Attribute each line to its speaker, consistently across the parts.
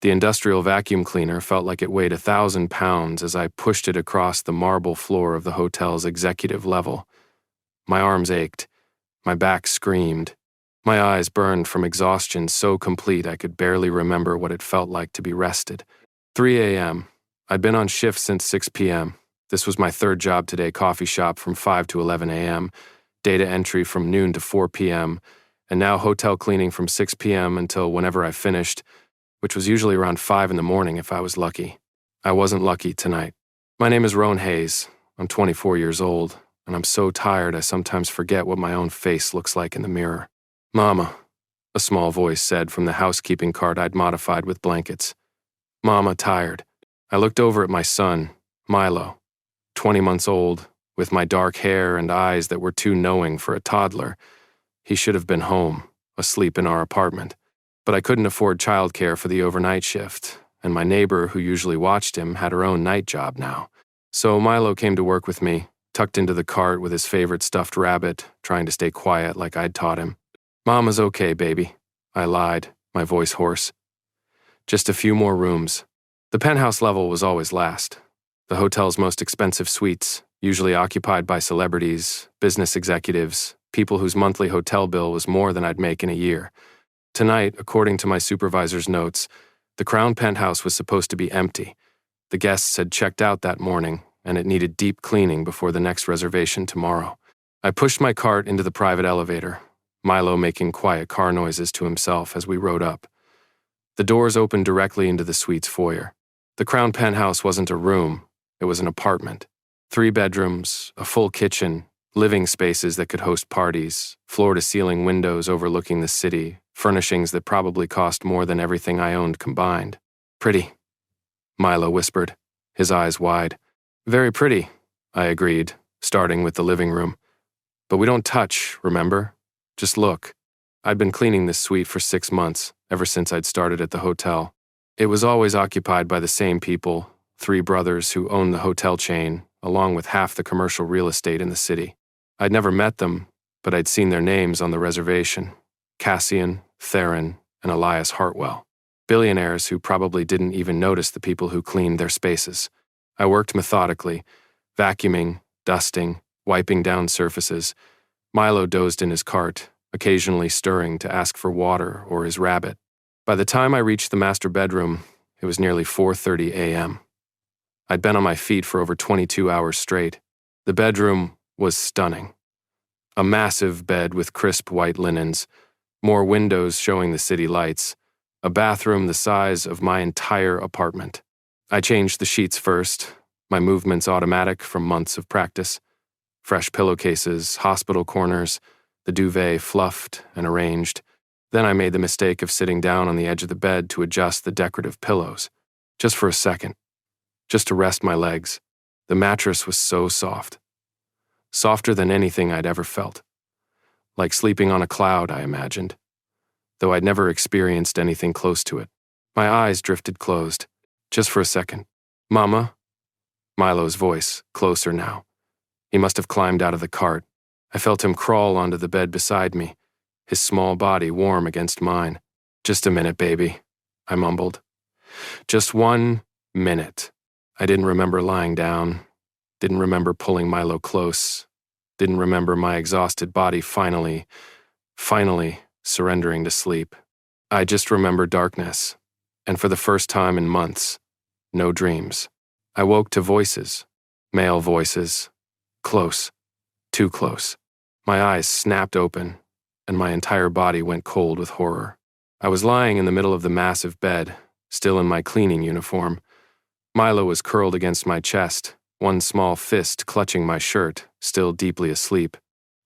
Speaker 1: The industrial vacuum cleaner felt like it weighed 1,000 pounds as I pushed it across the marble floor of the hotel's executive level. My arms ached. My back screamed. My eyes burned from exhaustion so complete I could barely remember what it felt like to be rested. 3 a.m. I'd been on shift since 6 p.m. This was my third job today: coffee shop from 5 to 11 a.m., data entry from noon to 4 p.m., and now hotel cleaning from 6 p.m. until whenever I finished, which was usually around 5 in the morning if I was lucky. I wasn't lucky tonight. My name is Roan Hayes. I'm 24 years old, and I'm so tired I sometimes forget what my own face looks like in the mirror. "Mama," a small voice said from the housekeeping cart I'd modified with blankets. "Mama, tired." I looked over at my son, Milo, 20 months old, with my dark hair and eyes that were too knowing for a toddler. He should have been home, asleep in our apartment. But I couldn't afford childcare for the overnight shift, and my neighbor who usually watched him had her own night job now. So Milo came to work with me, tucked into the cart with his favorite stuffed rabbit, trying to stay quiet like I'd taught him. "Mama's okay, baby," I lied, my voice hoarse. "Just a few more rooms." The penthouse level was always last. The hotel's most expensive suites, usually occupied by celebrities, business executives, people whose monthly hotel bill was more than I'd make in a year. Tonight, according to my supervisor's notes, the Crown penthouse was supposed to be empty. The guests had checked out that morning, and it needed deep cleaning before the next reservation tomorrow. I pushed my cart into the private elevator, Milo making quiet car noises to himself as we rode up. The doors opened directly into the suite's foyer. The Crown penthouse wasn't a room, it was an apartment. 3 bedrooms, a full kitchen, living spaces that could host parties, floor-to-ceiling windows overlooking the city, furnishings that probably cost more than everything I owned combined. "Pretty," Milo whispered, his eyes wide. "Very pretty," I agreed, starting with the living room. "But we don't touch, remember? Just look." I'd been cleaning this suite for 6 months, ever since I'd started at the hotel. It was always occupied by the same people, 3 brothers who owned the hotel chain, along with half the commercial real estate in the city. I'd never met them, but I'd seen their names on the reservation: Cassian, Theron, and Elias Hartwell. Billionaires who probably didn't even notice the people who cleaned their spaces. I worked methodically, vacuuming, dusting, wiping down surfaces. Milo dozed in his cart, occasionally stirring to ask for water or his rabbit. By the time I reached the master bedroom, it was nearly 4:30 a.m. I'd been on my feet for over 22 hours straight. The bedroom was stunning. A massive bed with crisp white linens, more windows showing the city lights, a bathroom the size of my entire apartment. I changed the sheets first, my movements automatic from months of practice. Fresh pillowcases, hospital corners, the duvet fluffed and arranged. Then I made the mistake of sitting down on the edge of the bed to adjust the decorative pillows. Just for a second. Just to rest my legs. The mattress was so soft. Softer than anything I'd ever felt. Like sleeping on a cloud, I imagined. Though I'd never experienced anything close to it. My eyes drifted closed. Just for a second. "Mama?" Milo's voice, closer now. He must have climbed out of the cart. I felt him crawl onto the bed beside me, his small body warm against mine. "Just a minute, baby," I mumbled. Just 1 minute. I didn't remember lying down, didn't remember pulling Milo close, didn't remember my exhausted body finally surrendering to sleep. I just remember darkness, and for the first time in months, no dreams. I woke to voices, male voices, close, too close. My eyes snapped open, and my entire body went cold with horror. I was lying in the middle of the massive bed, still in my cleaning uniform. Milo was curled against my chest, one small fist clutching my shirt, still deeply asleep.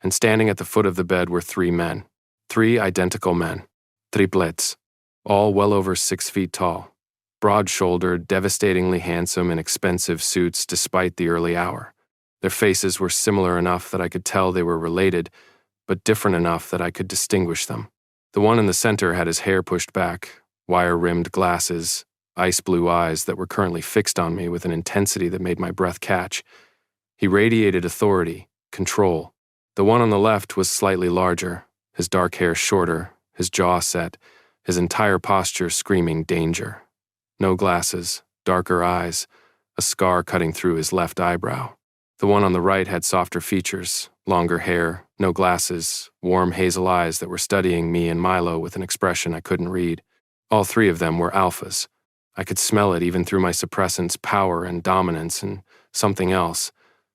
Speaker 1: And standing at the foot of the bed were 3 men. 3 identical men. Triplets. All well over 6 feet tall. Broad-shouldered, devastatingly handsome in expensive suits despite the early hour. Their faces were similar enough that I could tell they were related, but different enough that I could distinguish them. The one in the center had his hair pushed back, wire-rimmed glasses, ice blue eyes that were currently fixed on me with an intensity that made my breath catch. He radiated authority, control. The one on the left was slightly larger, his dark hair shorter, his jaw set, his entire posture screaming danger. no glasses, darker eyes, a scar cutting through his left eyebrow. The one on the right had softer features, longer hair, no glasses, warm hazel eyes that were studying me and Milo with an expression I couldn't read. All three of them were alphas. I could smell it even through my suppressant's power and dominance, and something else,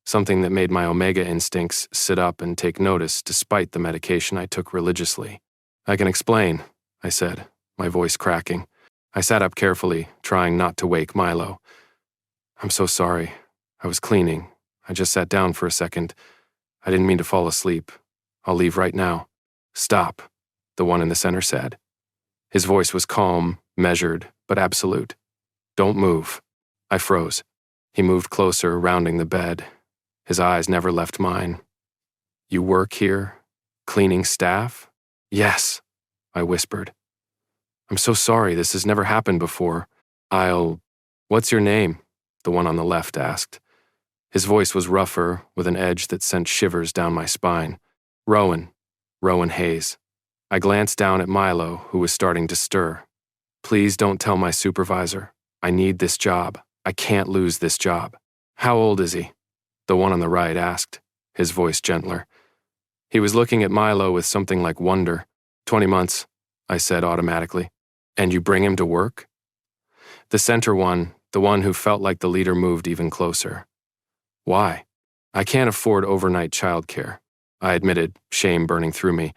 Speaker 1: something that made my omega instincts sit up and take notice despite the medication I took religiously. "I can explain," I said, my voice cracking. I sat up carefully, trying not to wake Milo. "I'm so sorry. I was cleaning. I just sat down for a second. I didn't mean to fall asleep. I'll leave right now." "Stop," the one in the center said. His voice was calm, measured, but absolute. "Don't move." I froze. He moved closer, rounding the bed. His eyes never left mine. "You work here? Cleaning staff?" "Yes," I whispered. "I'm so sorry, this has never happened before. What's your name?" the one on the left asked. His voice was rougher, with an edge that sent shivers down my spine. "Rowan Hayes." I glanced down at Milo, who was starting to stir. "Please don't tell my supervisor. I need this job. I can't lose this job." "How old is he?" the one on the right asked, his voice gentler. He was looking at Milo with something like wonder. 20 months, I said automatically. "And you bring him to work?" The center one, the one who felt like the leader, moved even closer. "Why?" "I can't afford overnight childcare," I admitted, shame burning through me.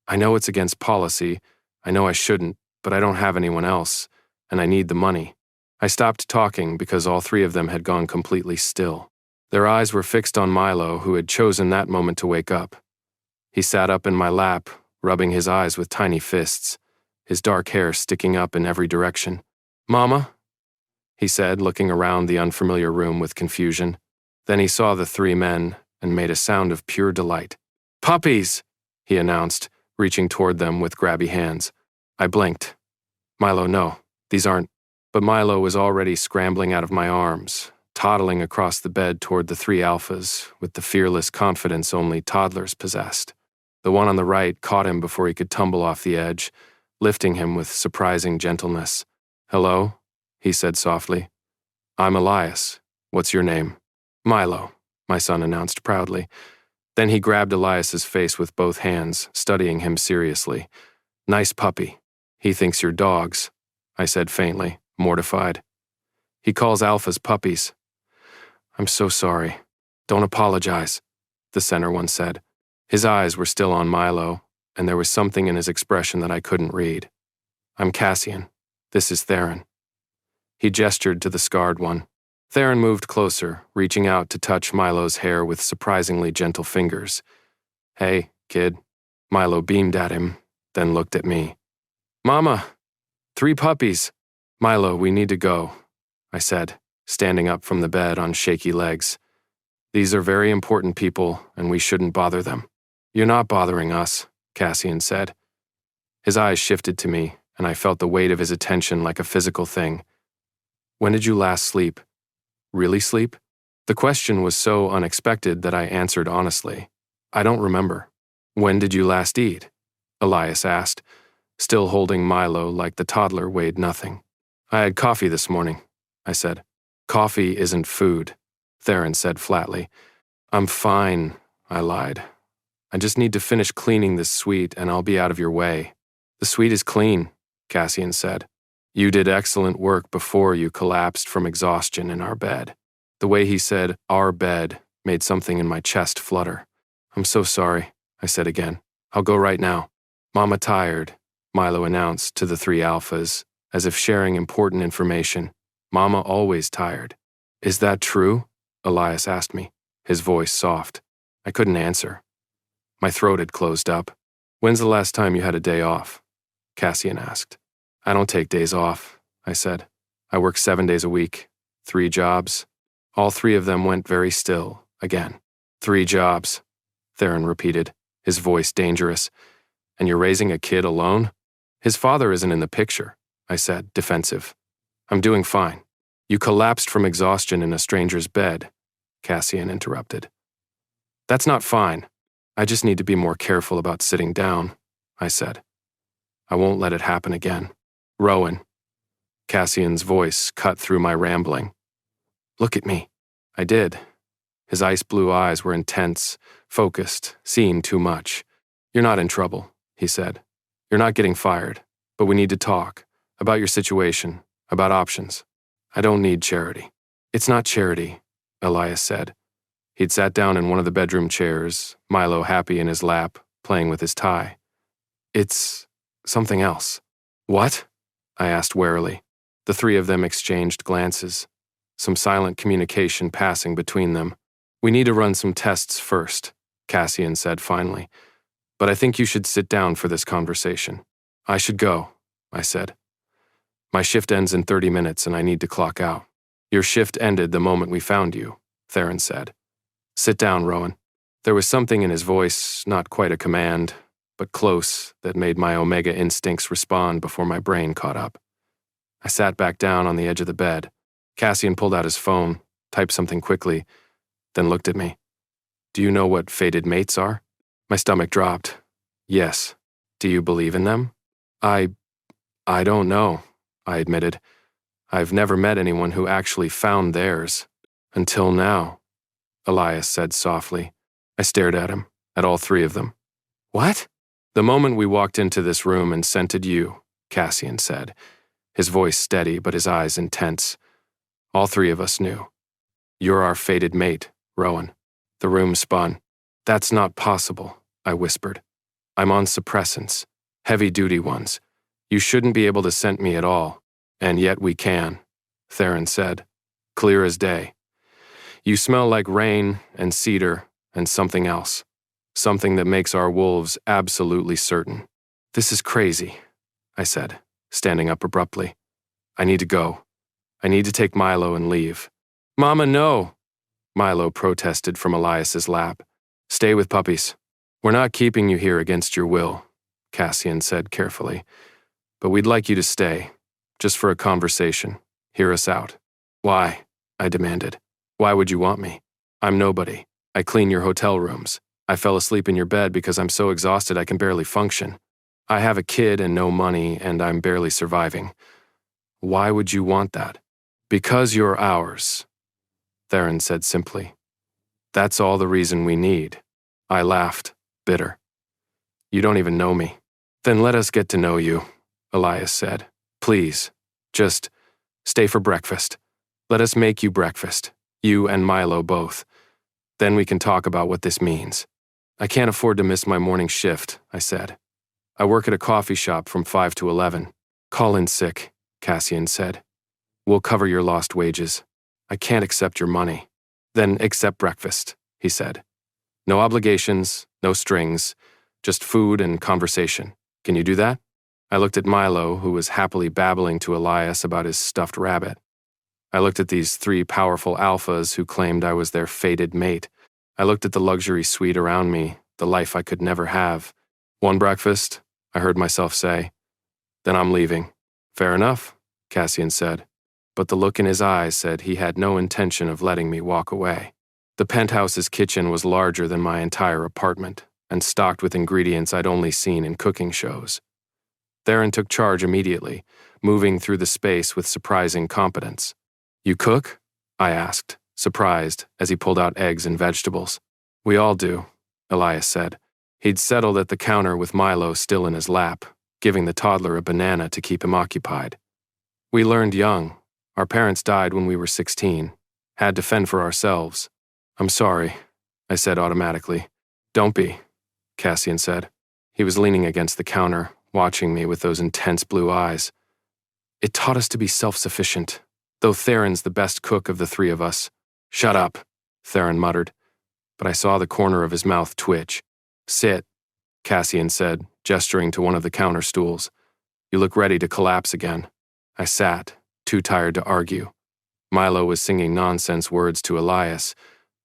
Speaker 1: "I know it's against policy. I know I shouldn't, but I don't have anyone else, and I need the money." I stopped talking because all three of them had gone completely still. Their eyes were fixed on Milo, who had chosen that moment to wake up. He sat up in my lap, rubbing his eyes with tiny fists, his dark hair sticking up in every direction. "Mama?" he said, looking around the unfamiliar room with confusion. Then he saw the three men and made a sound of pure delight. "Puppies!" he announced, reaching toward them with grabby hands. I blinked. "Milo, no, these aren't." But Milo was already scrambling out of my arms, toddling across the bed toward the three alphas with the fearless confidence only toddlers possessed. The one on the right caught him before he could tumble off the edge, lifting him with surprising gentleness. "Hello," he said softly. "I'm Elias. What's your name?" "Milo," my son announced proudly. Then he grabbed Elias's face with both hands, studying him seriously. "Nice puppy. He thinks you're dogs," I said faintly, mortified. "He calls alphas puppies." "I'm so sorry. Don't apologize," the center one said. His eyes were still on Milo, and there was something in his expression that I couldn't read. "I'm Cassian. This is Theron." He gestured to the scarred one. Theron moved closer, reaching out to touch Milo's hair with surprisingly gentle fingers. "Hey, kid." Milo beamed at him, then looked at me. "Mama! 3 puppies!" "Milo, we need to go," I said, standing up from the bed on shaky legs. "These are very important people, and we shouldn't bother them." "You're not bothering us," Cassian said. His eyes shifted to me, and I felt the weight of his attention like a physical thing. "When did you last sleep?" "Really sleep?" The question was so unexpected that I answered honestly. "I don't remember." "When did you last eat?" Elias asked, still holding Milo like the toddler weighed nothing. "I had coffee this morning," I said. "Coffee isn't food," Theron said flatly. "I'm fine," I lied. "I just need to finish cleaning this suite and I'll be out of your way." "The suite is clean," Cassian said. "You did excellent work before you collapsed from exhaustion in our bed." The way he said, "our bed," made something in my chest flutter. "I'm so sorry," I said again. "I'll go right now." "Mama tired," Milo announced to the 3 alphas, as if sharing important information. "Mama always tired." "Is that true?" Elias asked me, his voice soft. I couldn't answer. My throat had closed up. "When's the last time you had a day off?" Cassian asked. "I don't take days off," I said. "I work 7 days a week, 3 jobs." All 3 of them went very still, again. "3 jobs," Theron repeated, his voice dangerous. "And you're raising a kid alone?" "His father isn't in the picture," I said, defensive. "I'm doing fine." "You collapsed from exhaustion in a stranger's bed," Cassian interrupted. "That's not fine. I just need to be more careful about sitting down," I said. "I won't let it happen again." "Rowan." Cassian's voice cut through my rambling. Look at me. I did. His ice blue eyes were intense, focused, seeing too much. You're not in trouble, he said. You're not getting fired, but we need to talk about your situation, about options. I don't need charity. It's not charity, Elias said. He'd sat down in one of the bedroom chairs, Milo happy in his lap, playing with his tie. It's something else. What? I asked warily. The three of them exchanged glances, some silent communication passing between them. We need to run some tests first, Cassian said finally. But I think you should sit down for this conversation. I should go, I said. My shift ends in 30 minutes and I need to clock out. Your shift ended the moment we found you, Theron said. Sit down, Rowan. There was something in his voice, not quite a command, but close, that made my Omega instincts respond before my brain caught up. I sat back down on the edge of the bed. Cassian pulled out his phone, typed something quickly, then looked at me. Do you know what fated mates are? My stomach dropped. Yes. Do you believe in them? I don't know, I admitted. I've never met anyone who actually found theirs. Until now, Elias said softly. I stared at him, at all three of them. What? The moment we walked into this room and scented you, Cassian said, his voice steady but his eyes intense. All three of us knew. You're our fated mate, Rowan. The room spun. That's not possible, I whispered. I'm on suppressants, heavy-duty ones. You shouldn't be able to scent me at all, and yet we can, Theron said, clear as day. You smell like rain and cedar and something else, something that makes our wolves absolutely certain. This is crazy, I said, standing up abruptly. I need to go. I need to take Milo and leave. Mama, no, Milo protested from Elias's lap. Stay with puppies. We're not keeping you here against your will, Cassian said carefully. But we'd like you to stay, just for a conversation. Hear us out. Why? I demanded. Why would you want me? I'm nobody. I clean your hotel rooms. I fell asleep in your bed because I'm so exhausted I can barely function. I have a kid and no money, and I'm barely surviving. Why would you want that? Because you're ours, Theron said simply. That's all the reason we need. I laughed, bitter. You don't even know me. Then let us get to know you, Elias said. Please, just stay for breakfast. Let us make you breakfast, you and Milo both. Then we can talk about what this means. I can't afford to miss my morning shift, I said. I work at a coffee shop from 5 to 11. Call in sick, Cassian said. We'll cover your lost wages. I can't accept your money. Then accept breakfast, he said. No obligations, no strings, just food and conversation. Can you do that? I looked at Milo, who was happily babbling to Elias about his stuffed rabbit. I looked at these three powerful alphas who claimed I was their fated mate. I looked at the luxury suite around me, the life I could never have. One breakfast, I heard myself say. Then I'm leaving. Fair enough, Cassian said. But the look in his eyes said he had no intention of letting me walk away. The penthouse's kitchen was larger than my entire apartment, and stocked with ingredients I'd only seen in cooking shows. Theron took charge immediately, moving through the space with surprising competence. You cook? I asked, surprised, as he pulled out eggs and vegetables. We all do, Elias said. He'd settled at the counter with Milo still in his lap, giving the toddler a banana to keep him occupied. We learned young. Our parents died when we were 16. Had to fend for ourselves. I'm sorry, I said automatically. Don't be, Cassian said. He was leaning against the counter, watching me with those intense blue eyes. It taught us to be self-sufficient, though Theron's the best cook of the three of us. Shut up, Theron muttered, but I saw the corner of his mouth twitch. Sit, Cassian said, gesturing to one of the counter stools. You look ready to collapse again. I sat, too tired to argue. Milo was singing nonsense words to Elias,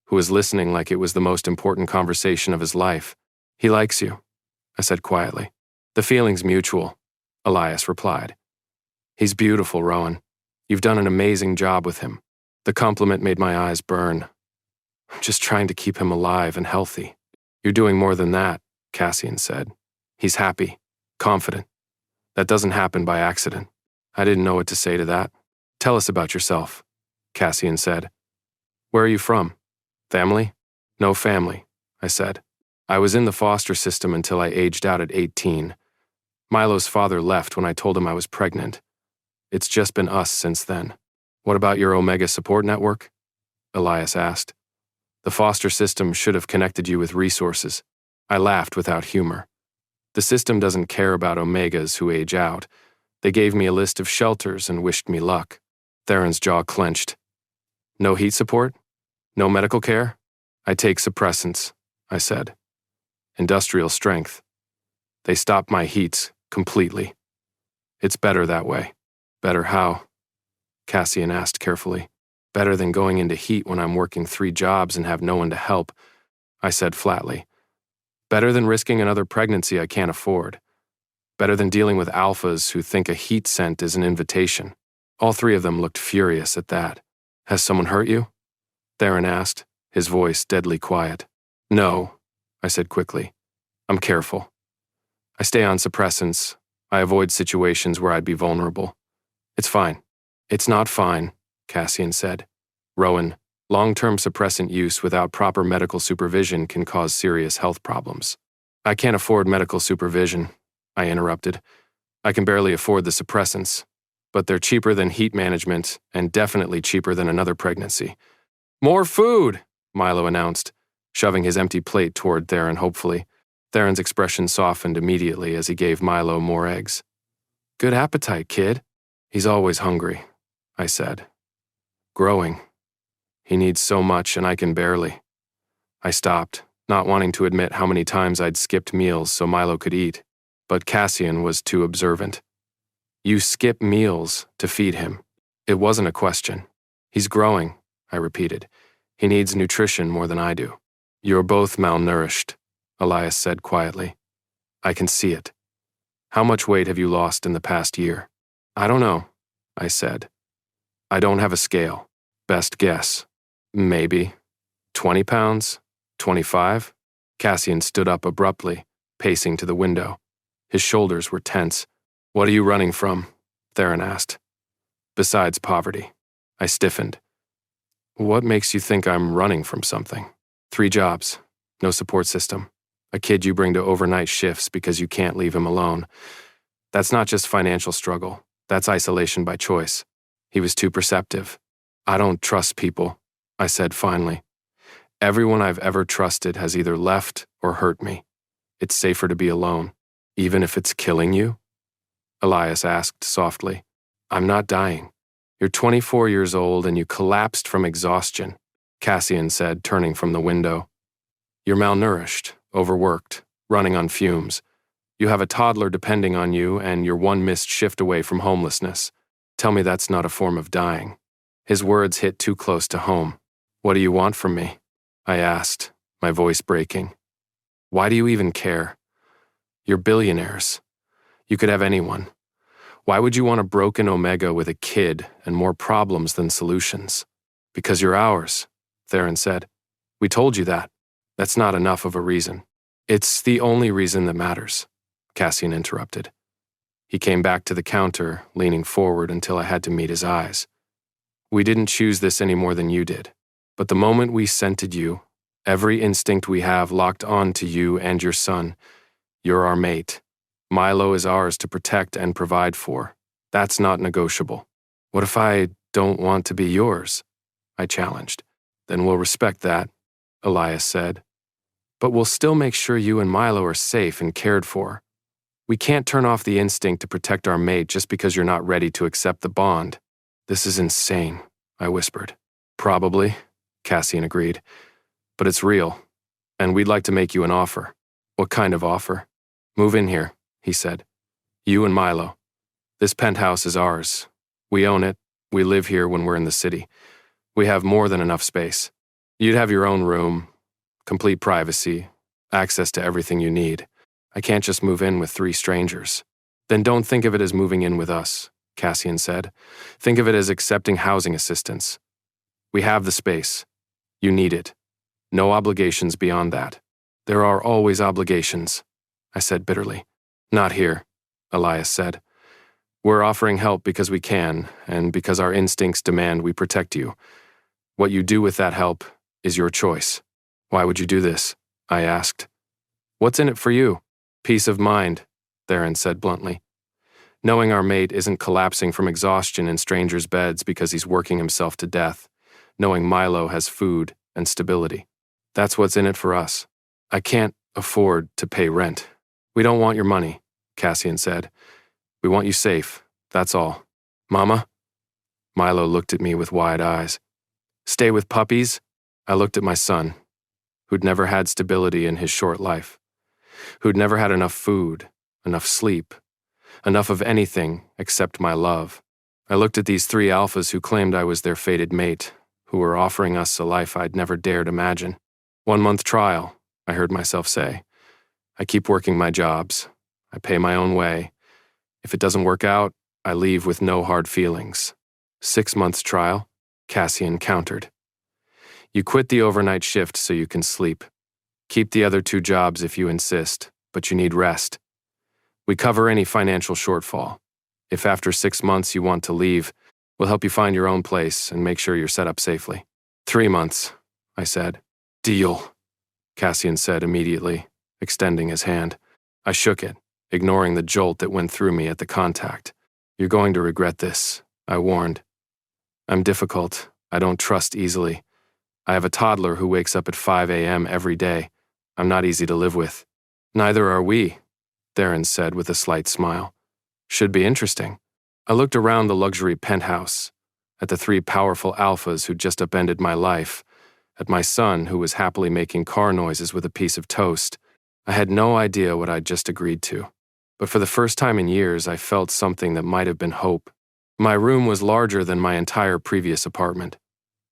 Speaker 1: who was listening like it was the most important conversation of his life. He likes you, I said quietly. The feeling's mutual, Elias replied. He's beautiful, Rowan. You've done an amazing job with him. The compliment made my eyes burn. I'm just trying to keep him alive and healthy. You're doing more than that, Cassian said. He's happy, confident. That doesn't happen by accident. I didn't know what to say to that. Tell us about yourself, Cassian said. Where are you from? Family? No family, I said. I was in the foster system until I aged out at 18. Milo's father left when I told him I was pregnant. It's just been us since then. What about your Omega support network? Elias asked. The foster system should have connected you with resources. I laughed without humor. The system doesn't care about Omegas who age out. They gave me a list of shelters and wished me luck. Theron's jaw clenched. No heat support? No medical care? I take suppressants, I said. Industrial strength. They stop my heats completely. It's better that way. Better how? Cassian asked carefully. Better than going into heat when I'm working 3 jobs and have no one to help, I said flatly. Better than risking another pregnancy I can't afford. Better than dealing with alphas who think a heat scent is an invitation. All 3 of them looked furious at that. Has someone hurt you? Theron asked, his voice deadly quiet. No, I said quickly. I'm careful. I stay on suppressants. I avoid situations where I'd be vulnerable. It's fine. It's not fine, Cassian said. Rowan, long-term suppressant use without proper medical supervision can cause serious health problems. I can't afford medical supervision, I interrupted. I can barely afford the suppressants, but they're cheaper than heat management and definitely cheaper than another pregnancy. More food, Milo announced, shoving his empty plate toward Theron hopefully. Theron's expression softened immediately as he gave Milo more eggs. Good appetite, kid. He's always hungry, I said. Growing. He needs so much and I can barely. I stopped, not wanting to admit how many times I'd skipped meals so Milo could eat, but Cassian was too observant. You skip meals to feed him. It wasn't a question. He's growing, I repeated. He needs nutrition more than I do. You're both malnourished, Elias said quietly. I can see it. How much weight have you lost in the past year? I don't know, I said. I don't have a scale. Best guess. Maybe 20 pounds? 25? Cassian stood up abruptly, pacing to the window. His shoulders were tense. What are you running from? Theron asked. Besides poverty. I stiffened. What makes you think I'm running from something? 3 jobs. No support system. A kid you bring to overnight shifts because you can't leave him alone. That's not just financial struggle. That's isolation by choice. He was too perceptive. I don't trust people, I said finally. Everyone I've ever trusted has either left or hurt me. It's safer to be alone, even if it's killing you? Elias asked softly. I'm not dying. You're 24 years old and you collapsed from exhaustion, Cassian said, turning from the window. You're malnourished, overworked, running on fumes. You have a toddler depending on you and you're 1 missed shift away from homelessness. Tell me that's not a form of dying. His words hit too close to home. What do you want from me? I asked, my voice breaking. Why do you even care? You're billionaires. You could have anyone. Why would you want a broken Omega with a kid and more problems than solutions? Because you're ours, Theron said. We told you that. That's not enough of a reason. It's the only reason that matters, Cassian interrupted. He came back to the counter, leaning forward until I had to meet his eyes. We didn't choose this any more than you did. But the moment we scented you, every instinct we have locked on to you and your son. You're our mate. Milo is ours to protect and provide for. That's not negotiable. What if I don't want to be yours? I challenged. Then we'll respect that, Elias said. But we'll still make sure you and Milo are safe and cared for. We can't turn off the instinct to protect our mate just because you're not ready to accept the bond. This is insane, I whispered. Probably, Cassian agreed. But it's real, and we'd like to make you an offer. What kind of offer? Move in here, he said. You and Milo. This penthouse is ours. We own it. We live here when we're in the city. We have more than enough space. You'd have your own room, complete privacy, access to everything you need. I can't just move in with 3 strangers. Then don't think of it as moving in with us, Cassian said. Think of it as accepting housing assistance. We have the space. You need it. No obligations beyond that. There are always obligations, I said bitterly. Not here, Elias said. We're offering help because we can, and because our instincts demand we protect you. What you do with that help is your choice. Why would you do this? I asked. What's in it for you? Peace of mind, Theron said bluntly. Knowing our mate isn't collapsing from exhaustion in strangers' beds because he's working himself to death. Knowing Milo has food and stability. That's what's in it for us. I can't afford to pay rent. We don't want your money, Cassian said. We want you safe, that's all. Mama? Milo looked at me with wide eyes. Stay with puppies? I looked at my son, who'd never had stability in his short life, who'd never had enough food, enough sleep, enough of anything except my love. I looked at these 3 alphas who claimed I was their fated mate, who were offering us a life I'd never dared imagine. 1-month trial, I heard myself say. I keep working my jobs. I pay my own way. If it doesn't work out, I leave with no hard feelings. 6 months trial, Cassian countered. You quit the overnight shift so you can sleep. Keep the other 2 jobs if you insist, but you need rest. We cover any financial shortfall. If after 6 months you want to leave, we'll help you find your own place and make sure you're set up safely. 3 months, I said. Deal, Cassian said immediately, extending his hand. I shook it, ignoring the jolt that went through me at the contact. You're going to regret this, I warned. I'm difficult. I don't trust easily. I have a toddler who wakes up at 5 a.m. every day. I'm not easy to live with. Neither are we, Theron said with a slight smile. Should be interesting. I looked around the luxury penthouse, at the 3 powerful alphas who'd just upended my life, at my son who was happily making car noises with a piece of toast. I had no idea what I'd just agreed to. But for the first time in years, I felt something that might have been hope. My room was larger than my entire previous apartment.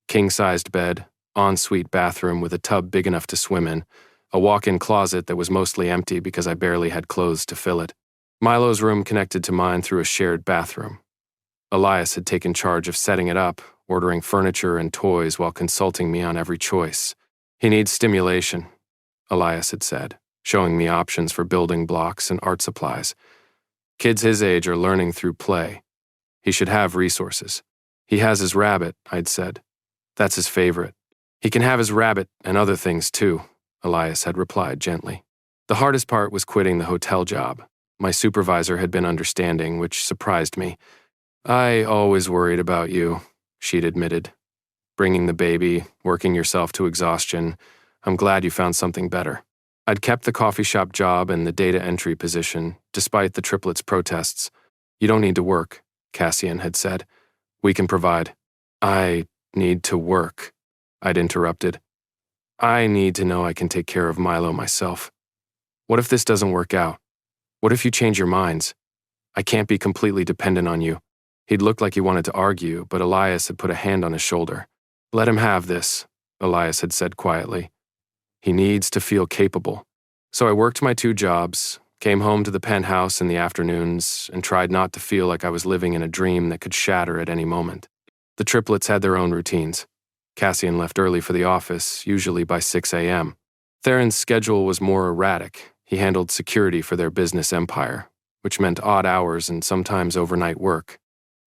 Speaker 1: King-sized bed, ensuite bathroom with a tub big enough to swim in, a walk-in closet that was mostly empty because I barely had clothes to fill it. Milo's room connected to mine through a shared bathroom. Elias had taken charge of setting it up, ordering furniture and toys while consulting me on every choice. He needs stimulation, Elias had said, showing me options for building blocks and art supplies. Kids his age are learning through play. He should have resources. He has his rabbit, I'd said. That's his favorite. He can have his rabbit and other things too, Elias had replied gently. The hardest part was quitting the hotel job. My supervisor had been understanding, which surprised me. I always worried about you, she'd admitted. Bringing the baby, working yourself to exhaustion. I'm glad you found something better. I'd kept the coffee shop job and the data entry position, despite the Triplets' protests. You don't need to work, Cassian had said. We can provide. I need to work, I'd interrupted. I need to know I can take care of Milo myself. What if this doesn't work out? What if you change your minds? I can't be completely dependent on you. He'd looked like he wanted to argue, but Elias had put a hand on his shoulder. Let him have this, Elias had said quietly. He needs to feel capable. So I worked my 2 jobs, came home to the penthouse in the afternoons, and tried not to feel like I was living in a dream that could shatter at any moment. The Triplets had their own routines. Cassian left early for the office, usually by 6 a.m. Theron's schedule was more erratic. He handled security for their business empire, which meant odd hours and sometimes overnight work.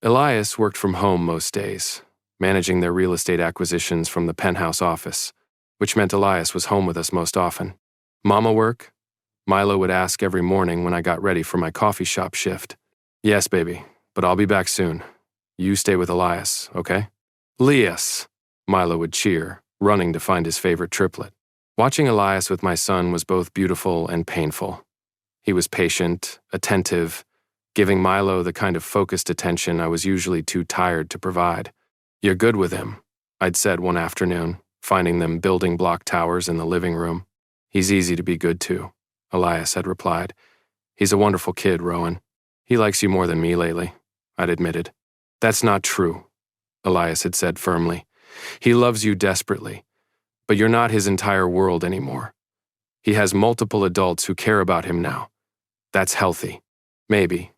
Speaker 1: Elias worked from home most days, managing their real estate acquisitions from the penthouse office, which meant Elias was home with us most often. Mama work? Milo would ask every morning when I got ready for my coffee shop shift. Yes, baby, but I'll be back soon. You stay with Elias, okay? Elias, Milo would cheer, running to find his favorite triplet. Watching Elias with my son was both beautiful and painful. He was patient, attentive, giving Milo the kind of focused attention I was usually too tired to provide. You're good with him, I'd said one afternoon, finding them building block towers in the living room. He's easy to be good to, Elias had replied. He's a wonderful kid, Rowan. He likes you more than me lately, I'd admitted. That's not true, Elias had said firmly. He loves you desperately, but you're not his entire world anymore. He has multiple adults who care about him now. That's healthy. Maybe.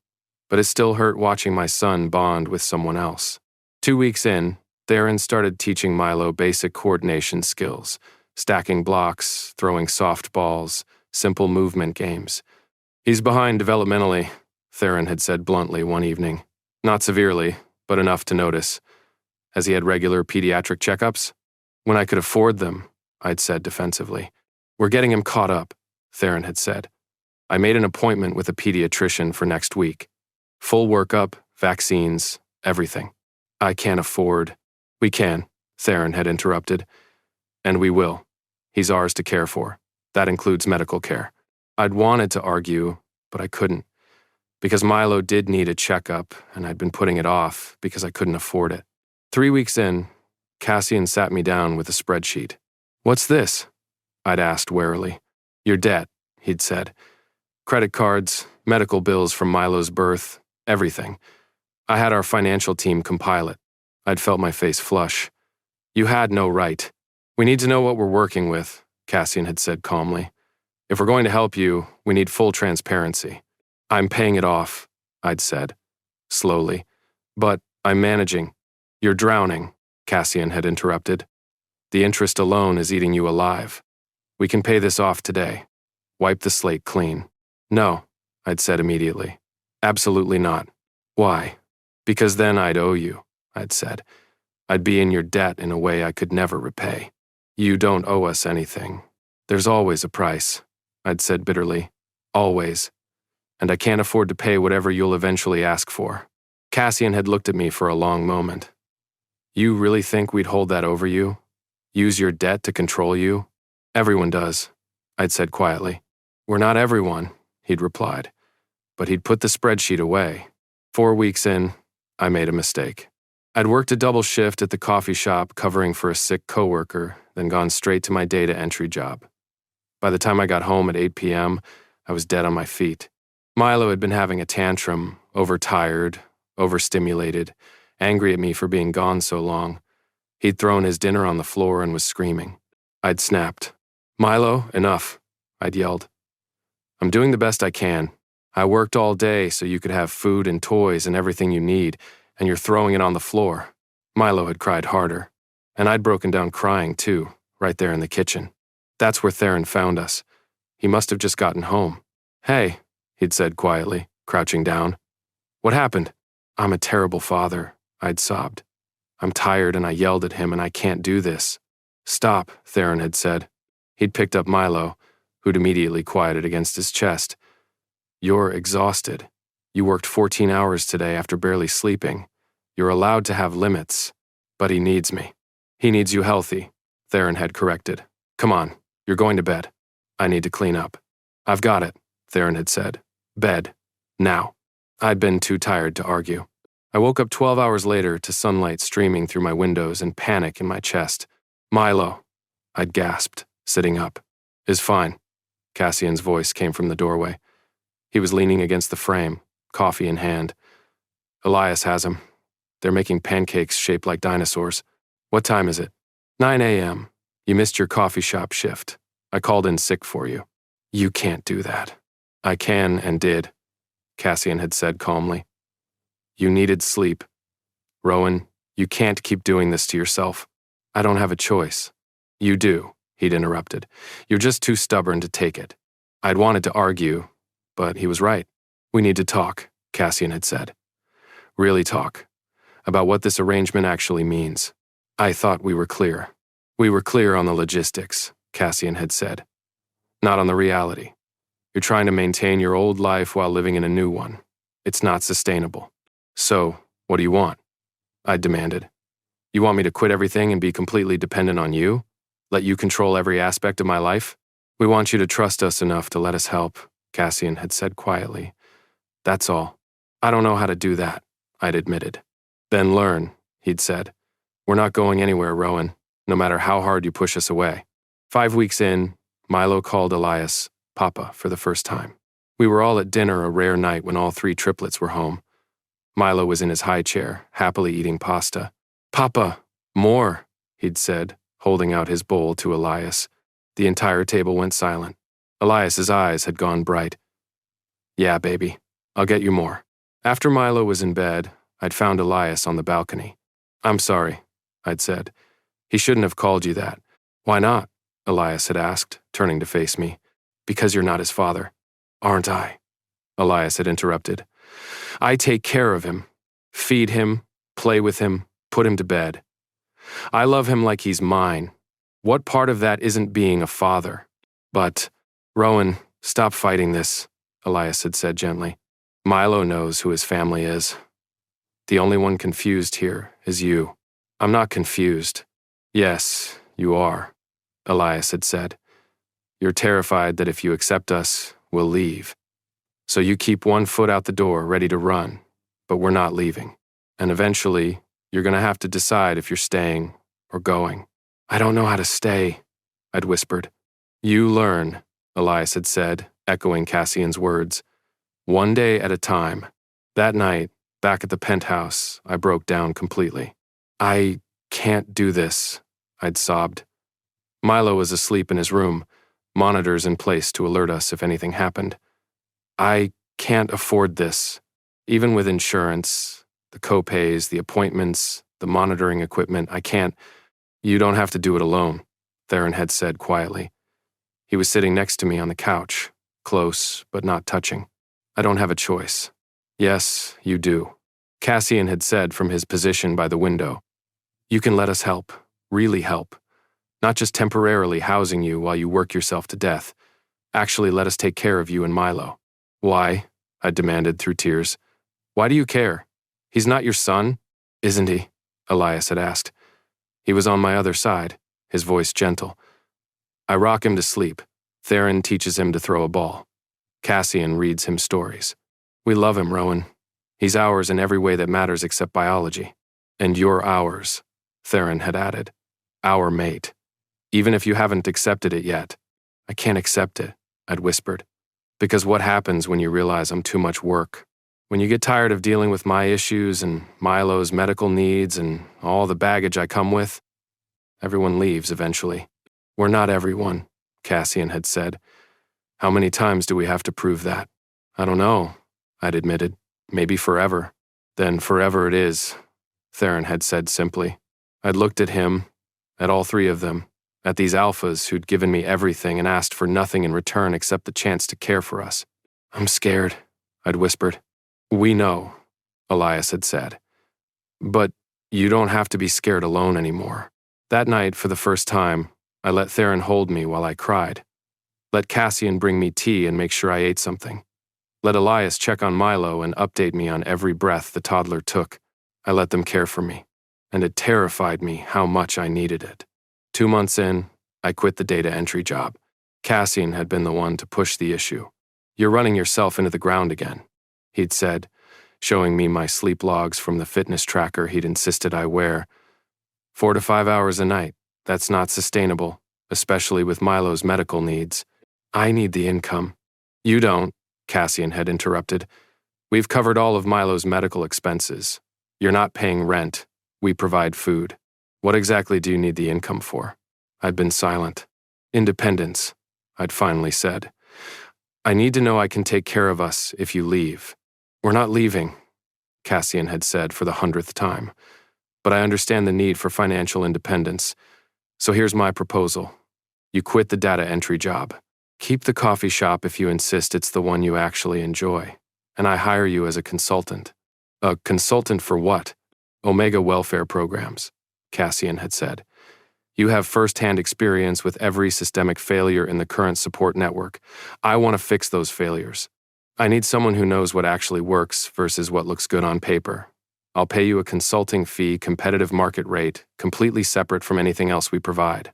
Speaker 1: But it still hurt watching my son bond with someone else. 2 weeks in, Theron started teaching Milo basic coordination skills, stacking blocks, throwing softballs, simple movement games. He's behind developmentally, Theron had said bluntly one evening. Not severely, but enough to notice. As he had regular pediatric checkups? When I could afford them, I'd said defensively. We're getting him caught up, Theron had said. I made an appointment with a pediatrician for next week. Full workup, vaccines, everything. I can't afford. We can, Theron had interrupted. And we will. He's ours to care for. That includes medical care. I'd wanted to argue, but I couldn't. Because Milo did need a checkup, and I'd been putting it off because I couldn't afford it. 3 weeks in, Cassian sat me down with a spreadsheet. What's this? I'd asked warily. Your debt, he'd said. Credit cards, medical bills from Milo's birth, everything. I had our financial team compile it. I'd felt my face flush. You had no right. We need to know what we're working with, Cassian had said calmly. If we're going to help you, we need full transparency. I'm paying it off, I'd said, slowly. But I'm managing. You're drowning, Cassian had interrupted. The interest alone is eating you alive. We can pay this off today. Wipe the slate clean. No, I'd said immediately. Absolutely not. Why? Because then I'd owe you, I'd said. I'd be in your debt in a way I could never repay. You don't owe us anything. There's always a price, I'd said bitterly. Always. And I can't afford to pay whatever you'll eventually ask for. Cassian had looked at me for a long moment. You really think we'd hold that over you? Use your debt to control you? Everyone does, I'd said quietly. We're not everyone, he'd replied. But he'd put the spreadsheet away. 4 weeks in, I made a mistake. I'd worked a double shift at the coffee shop covering for a sick coworker, then gone straight to my data entry job. By the time I got home at 8 p.m., I was dead on my feet. Milo had been having a tantrum, overtired, overstimulated, angry at me for being gone so long. He'd thrown his dinner on the floor and was screaming. I'd snapped. Milo, enough, I'd yelled. I'm doing the best I can. I worked all day so you could have food and toys and everything you need, and you're throwing it on the floor. Milo had cried harder. And I'd broken down crying too, right there in the kitchen. That's where Theron found us. He must have just gotten home. Hey, he'd said quietly, crouching down. What happened? I'm a terrible father, I'd sobbed. I'm tired and I yelled at him and I can't do this. Stop, Theron had said. He'd picked up Milo, who'd immediately quieted against his chest. You're exhausted. You worked 14 hours today after barely sleeping. You're allowed to have limits. But he needs me. He needs you healthy, Theron had corrected. Come on, you're going to bed. I need to clean up. I've got it, Theron had said. Bed. Now. I'd been too tired to argue. I woke up 12 hours later to sunlight streaming through my windows and panic in my chest. Milo, I'd gasped, sitting up. Is fine. Cassian's voice came from the doorway. He was leaning against the frame, coffee in hand. Elias has him. They're making pancakes shaped like dinosaurs. What time is it? 9 a.m. You missed your coffee shop shift. I called in sick for you. You can't do that. I can and did, Cassian had said calmly. You needed sleep. Rowan, you can't keep doing this to yourself. I don't have a choice. You do, he'd interrupted. You're just too stubborn to take it. I'd wanted to argue, but he was right. We need to talk, Cassian had said. Really talk. About what this arrangement actually means. I thought we were clear. We were clear on the logistics, Cassian had said. Not on the reality. You're trying to maintain your old life while living in a new one. It's not sustainable. So, what do you want? I demanded. You want me to quit everything and be completely dependent on you? Let you control every aspect of my life? We want you to trust us enough to let us help, Cassian had said quietly. That's all. I don't know how to do that, I'd admitted. Then learn, he'd said. We're not going anywhere, Rowan, no matter how hard you push us away. 5 weeks in, Milo called Elias Papa for the first time. We were all at dinner a rare night when all 3 triplets were home. Milo was in his high chair, happily eating pasta. Papa, more, he'd said, holding out his bowl to Elias. The entire table went silent. Elias's eyes had gone bright. Yeah, baby, I'll get you more. After Milo was in bed, I'd found Elias on the balcony. I'm sorry, I'd said. He shouldn't have called you that. Why not? Elias had asked, turning to face me. Because you're not his father. Aren't I? Elias had interrupted. I take care of him, feed him, play with him, put him to bed. I love him like he's mine. What part of that isn't being a father? But, Rowan, stop fighting this, Elias had said gently. Milo knows who his family is. The only one confused here is you. I'm not confused. Yes, you are, Elias had said. You're terrified that if you accept us, we'll leave. So you keep one foot out the door, ready to run, but we're not leaving. And eventually, you're going to have to decide if you're staying or going. I don't know how to stay, I'd whispered. You learn, Elias had said, echoing Cassian's words. One day at a time. That night, back at the penthouse, I broke down completely. I can't do this, I'd sobbed. Milo was asleep in his room, monitors in place to alert us if anything happened. I can't afford this. Even with insurance, the co-pays, the appointments, the monitoring equipment, I can't. You don't have to do it alone, Theron had said quietly. He was sitting next to me on the couch, close but not touching. I don't have a choice. Yes, you do. Cassian had said from his position by the window. You can let us help, really help. Not just temporarily housing you while you work yourself to death. Actually let us take care of you and Milo. Why? I demanded through tears. Why do you care? He's not your son, isn't he? Elias had asked. He was on my other side, his voice gentle. I rock him to sleep. Theron teaches him to throw a ball. Cassian reads him stories. We love him, Rowan. He's ours in every way that matters except biology. And you're ours, Theron had added. Our mate. Even if you haven't accepted it yet. I can't accept it, I'd whispered. Because what happens when you realize I'm too much work? When you get tired of dealing with my issues and Milo's medical needs and all the baggage I come with? Everyone leaves eventually. We're not everyone, Cassian had said. How many times do we have to prove that? I don't know, I'd admitted. Maybe forever. Then forever it is, Theron had said simply. I'd looked at him, at all three of them, at these alphas who'd given me everything and asked for nothing in return except the chance to care for us. I'm scared, I'd whispered. We know, Elias had said. But you don't have to be scared alone anymore. That night, for the first time, I let Theron hold me while I cried. Let Cassian bring me tea and make sure I ate something. Let Elias check on Milo and update me on every breath the toddler took. I let them care for me, and it terrified me how much I needed it. 2 months in, I quit the data entry job. Cassian had been the one to push the issue. You're running yourself into the ground again, he'd said, showing me my sleep logs from the fitness tracker he'd insisted I wear. 4 to 5 hours a night. That's not sustainable, especially with Milo's medical needs. I need the income. You don't, Cassian had interrupted. We've covered all of Milo's medical expenses. You're not paying rent. We provide food. What exactly do you need the income for? I'd been silent. Independence, I'd finally said. I need to know I can take care of us if you leave. We're not leaving, Cassian had said for the 100th time. But I understand the need for financial independence. So here's my proposal. You quit the data entry job. Keep the coffee shop if you insist it's the one you actually enjoy. And I hire you as a consultant. A consultant for what? Omega welfare programs, Cassian had said. You have first-hand experience with every systemic failure in the current support network. I want to fix those failures. I need someone who knows what actually works versus what looks good on paper. I'll pay you a consulting fee, competitive market rate, completely separate from anything else we provide.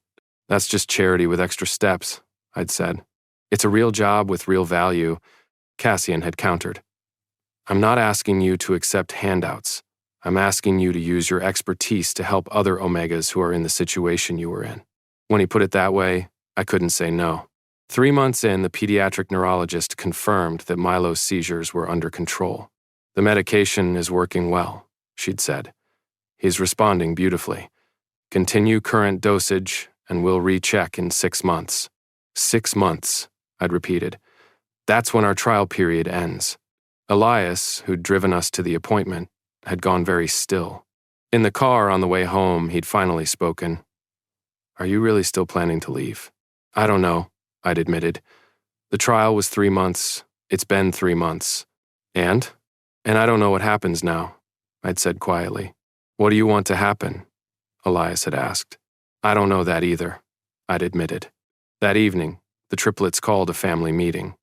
Speaker 1: That's just charity with extra steps, I'd said. It's a real job with real value, Cassian had countered. I'm not asking you to accept handouts. I'm asking you to use your expertise to help other Omegas who are in the situation you were in. When he put it that way, I couldn't say no. 3 months in, the pediatric neurologist confirmed that Milo's seizures were under control. The medication is working well, she'd said. He's responding beautifully. Continue current dosage, and we'll recheck in 6 months. 6 months, I'd repeated. That's when our trial period ends. Elias, who'd driven us to the appointment, had gone very still. In the car on the way home, he'd finally spoken. Are you really still planning to leave? I don't know, I'd admitted. The trial was 3 months. It's been 3 months. And? And I don't know what happens now, I'd said quietly. What do you want to happen? Elias had asked. I don't know that either, I'd admitted. That evening, the triplets called a family meeting.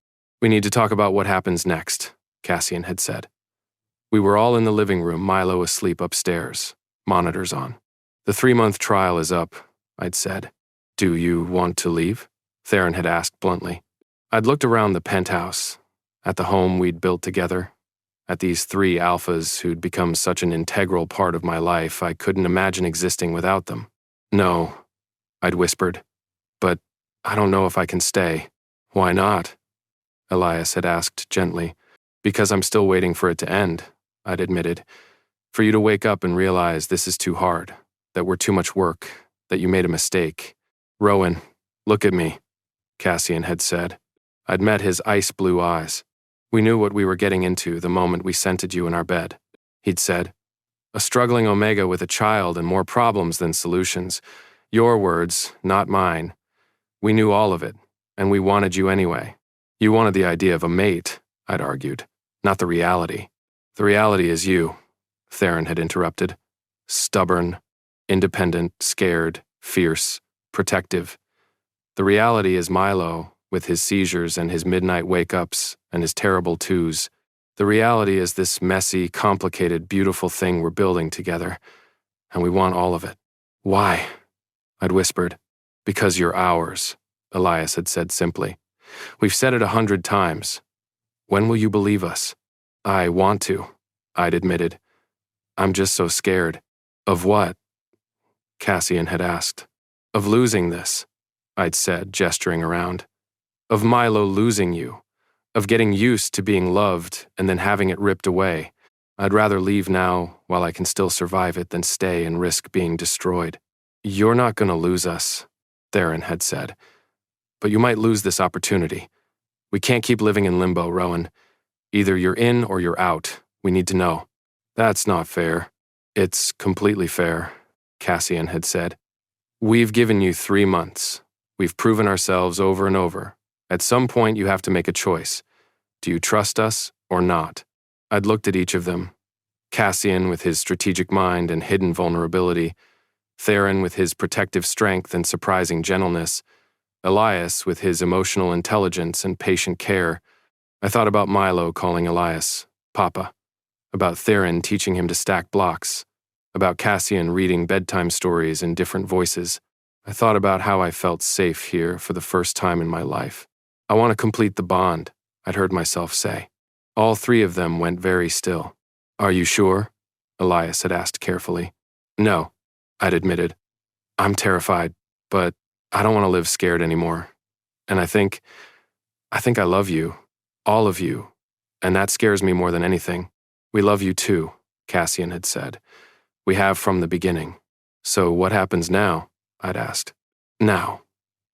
Speaker 1: We need to talk about what happens next, Cassian had said. We were all in the living room, Milo asleep upstairs, monitors on. The 3-month trial is up, I'd said. Do you want to leave? Theron had asked bluntly. I'd looked around the penthouse, at the home we'd built together, at these 3 alphas who'd become such an integral part of my life I couldn't imagine existing without them. No, I'd whispered, but I don't know if I can stay. Why not? Elias had asked gently. Because I'm still waiting for it to end, I'd admitted. For you to wake up and realize this is too hard, that we're too much work, that you made a mistake. Rowan, look at me, Cassian had said. I'd met his ice blue eyes. We knew what we were getting into the moment we scented you in our bed, he'd said. A struggling Omega with a child and more problems than solutions. Your words, not mine. We knew all of it, and we wanted you anyway. You wanted the idea of a mate, I'd argued, not the reality. The reality is you, Theron had interrupted. Stubborn, independent, scared, fierce, protective. The reality is Milo, with his seizures and his midnight wake-ups and his terrible twos. The reality is this messy, complicated, beautiful thing we're building together, and we want all of it. Why? I'd whispered. Because you're ours, Elias had said simply. We've said it 100 times. When will you believe us? I want to, I'd admitted. I'm just so scared. Of what? Cassian had asked. Of losing this, I'd said, gesturing around. Of Milo losing you. Of getting used to being loved and then having it ripped away. I'd rather leave now while I can still survive it than stay and risk being destroyed. You're not going to lose us, Theron had said. But you might lose this opportunity. We can't keep living in limbo, Rowan. Either you're in or you're out. We need to know. That's not fair. It's completely fair, Cassian had said. We've given you 3 months. We've proven ourselves over and over. At some point, you have to make a choice. Do you trust us or not? I'd looked at each of them. Cassian with his strategic mind and hidden vulnerability. Theron with his protective strength and surprising gentleness. Elias with his emotional intelligence and patient care. I thought about Milo calling Elias Papa. About Theron teaching him to stack blocks. About Cassian reading bedtime stories in different voices. I thought about how I felt safe here for the first time in my life. I want to complete the bond, I'd heard myself say. All 3 of them went very still. Are you sure? Elias had asked carefully. No, I'd admitted. I'm terrified, but I don't want to live scared anymore. And I think I love you, all of you, and that scares me more than anything. We love you too, Cassian had said. We have from the beginning. So what happens now? I'd asked. Now,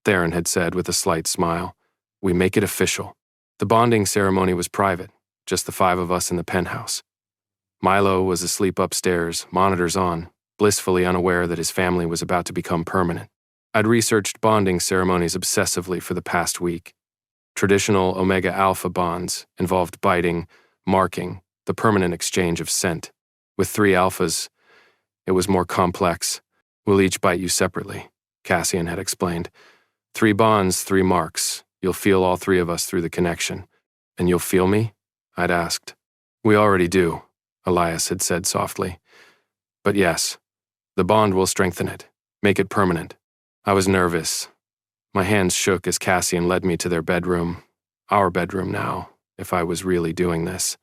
Speaker 1: Theron had said with a slight smile. We make it official. The bonding ceremony was private, just the 5 of us in the penthouse. Milo was asleep upstairs, monitors on, blissfully unaware that his family was about to become permanent. I'd researched bonding ceremonies obsessively for the past week. Traditional Omega Alpha bonds involved biting, marking, the permanent exchange of scent. With 3 alphas, it was more complex. We'll each bite you separately, Cassian had explained. 3 bonds, 3 marks. You'll feel all 3 of us through the connection. And you'll feel me? I'd asked. We already do, Elias had said softly. But yes, the bond will strengthen it, make it permanent. I was nervous. My hands shook as Cassian led me to their bedroom. Our bedroom now, if I was really doing this.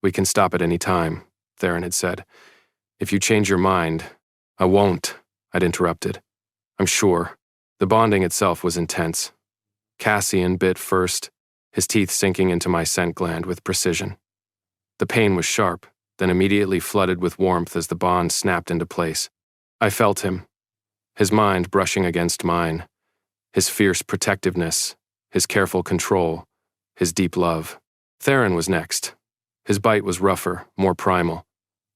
Speaker 1: We can stop at any time, Theron had said. If you change your mind, I won't, I'd interrupted. I'm sure. The bonding itself was intense. Cassian bit first, his teeth sinking into my scent gland with precision. The pain was sharp, then immediately flooded with warmth as the bond snapped into place. I felt him, his mind brushing against mine, his fierce protectiveness, his careful control, his deep love. Theron was next. His bite was rougher, more primal.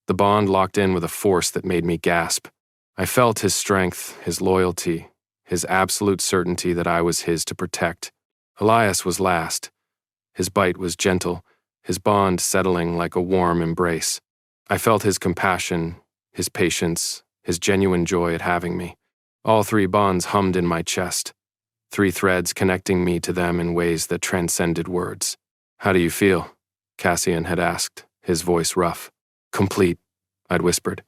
Speaker 1: The bond locked in with a force that made me gasp. I felt his strength, his loyalty, his absolute certainty that I was his to protect. Elias was last. His bite was gentle, his bond settling like a warm embrace. I felt his compassion, his patience, his genuine joy at having me. All three bonds hummed in my chest, three threads connecting me to them in ways that transcended words. "How do you feel?" Cassian had asked, his voice rough. "Complete," I'd whispered.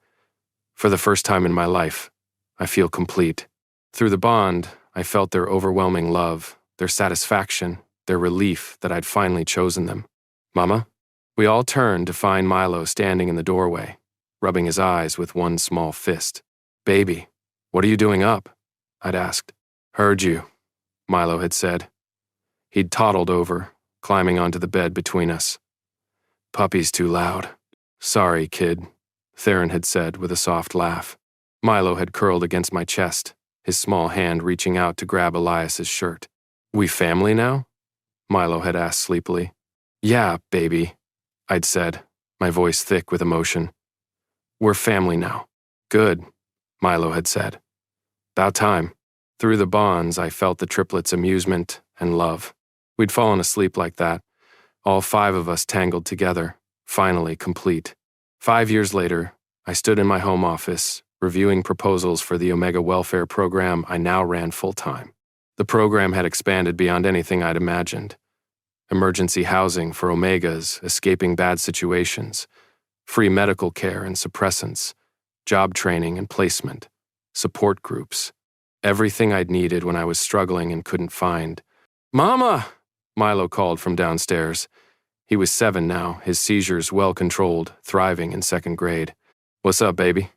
Speaker 1: "For the first time in my life, I feel complete." Through the bond, I felt their overwhelming love, their satisfaction, their relief that I'd finally chosen them. "Mama?" We all turned to find Milo standing in the doorway, rubbing his eyes with one small fist. "Baby, what are you doing up?" I'd asked. "Heard you," Milo had said. He'd toddled over, climbing onto the bed between us. "Puppy's too loud." "Sorry, kid," Theron had said with a soft laugh. Milo had curled against my chest, his small hand reaching out to grab Elias's shirt. "We family now?" Milo had asked sleepily. "Yeah, baby," I'd said, my voice thick with emotion. "We're family now." "Good," Milo had said. "About time." Through the bonds, I felt the triplets' amusement and love. We'd fallen asleep like that, all five of us tangled together, finally complete. 5 years later, I stood in my home office, reviewing proposals for the Omega welfare program I now ran full-time. The program had expanded beyond anything I'd imagined. Emergency housing for Omegas escaping bad situations, free medical care and suppressants, job training and placement, support groups, everything I'd needed when I was struggling and couldn't find. "Mama!" Milo called from downstairs. He was 7 now, his seizures well controlled, thriving in 2nd grade. "What's up, baby?"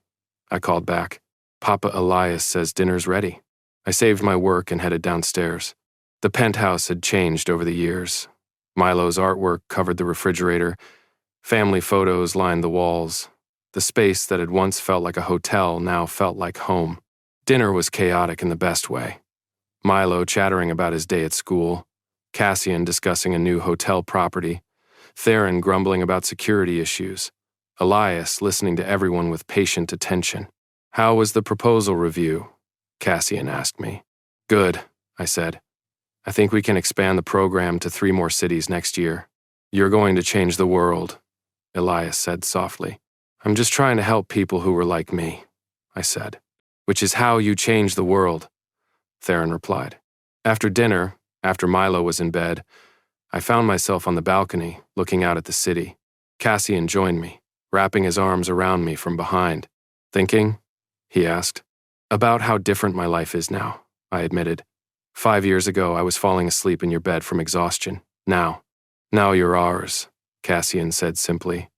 Speaker 1: I called back. "Papa Elias says dinner's ready." I saved my work and headed downstairs. The penthouse had changed over the years. Milo's artwork covered the refrigerator. Family photos lined the walls. The space that had once felt like a hotel now felt like home. Dinner was chaotic in the best way. Milo chattering about his day at school, Cassian discussing a new hotel property, Theron grumbling about security issues, Elias listening to everyone with patient attention. "How was the proposal review?" Cassian asked me. "Good," I said. "I think we can expand the program to 3 more cities next year." "You're going to change the world," Elias said softly. "I'm just trying to help people who were like me," I said. "Which is how you change the world," Theron replied. After dinner, after Milo was in bed, I found myself on the balcony, looking out at the city. Cassian joined me, wrapping his arms around me from behind. "Thinking?" he asked. "About how different my life is now," I admitted. 5 years ago, I was falling asleep in your bed from exhaustion. Now you're ours," Cassian said simply.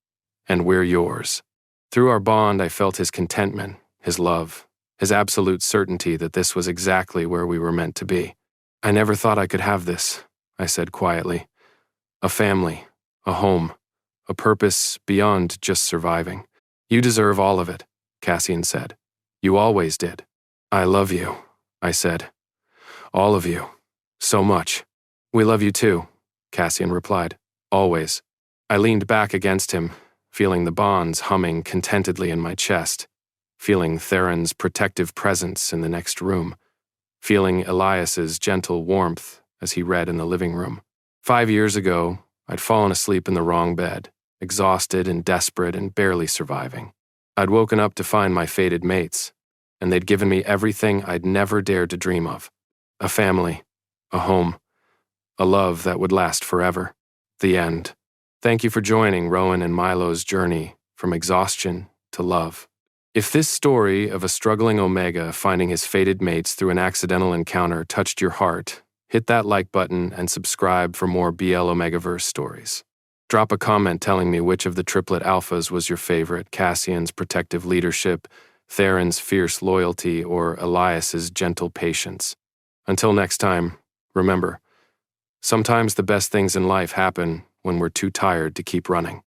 Speaker 1: "And we're yours." Through our bond, I felt his contentment, his love, his absolute certainty that this was exactly where we were meant to be. "I never thought I could have this," I said quietly. "A family, a home, a purpose beyond just surviving." "You deserve all of it," Cassian said. "You always did." "I love you," I said. "All of you. So much." "We love you too," Cassian replied. "Always." I leaned back against him, feeling the bonds humming contentedly in my chest, feeling Theron's protective presence in the next room, feeling Elias's gentle warmth as he read in the living room. 5 years ago, I'd fallen asleep in the wrong bed, exhausted and desperate and barely surviving. I'd woken up to find my fated mates, and they'd given me everything I'd never dared to dream of. A family, a home, a love that would last forever. The end. Thank you for joining Rowan and Milo's journey from exhaustion to love. If this story of a struggling Omega finding his fated mates through an accidental encounter touched your heart, hit that like button and subscribe for more BL Omegaverse stories. Drop a comment telling me which of the triplet alphas was your favorite, Cassian's protective leadership, Theron's fierce loyalty, or Elias's gentle patience. Until next time, remember, sometimes the best things in life happen when we're too tired to keep running.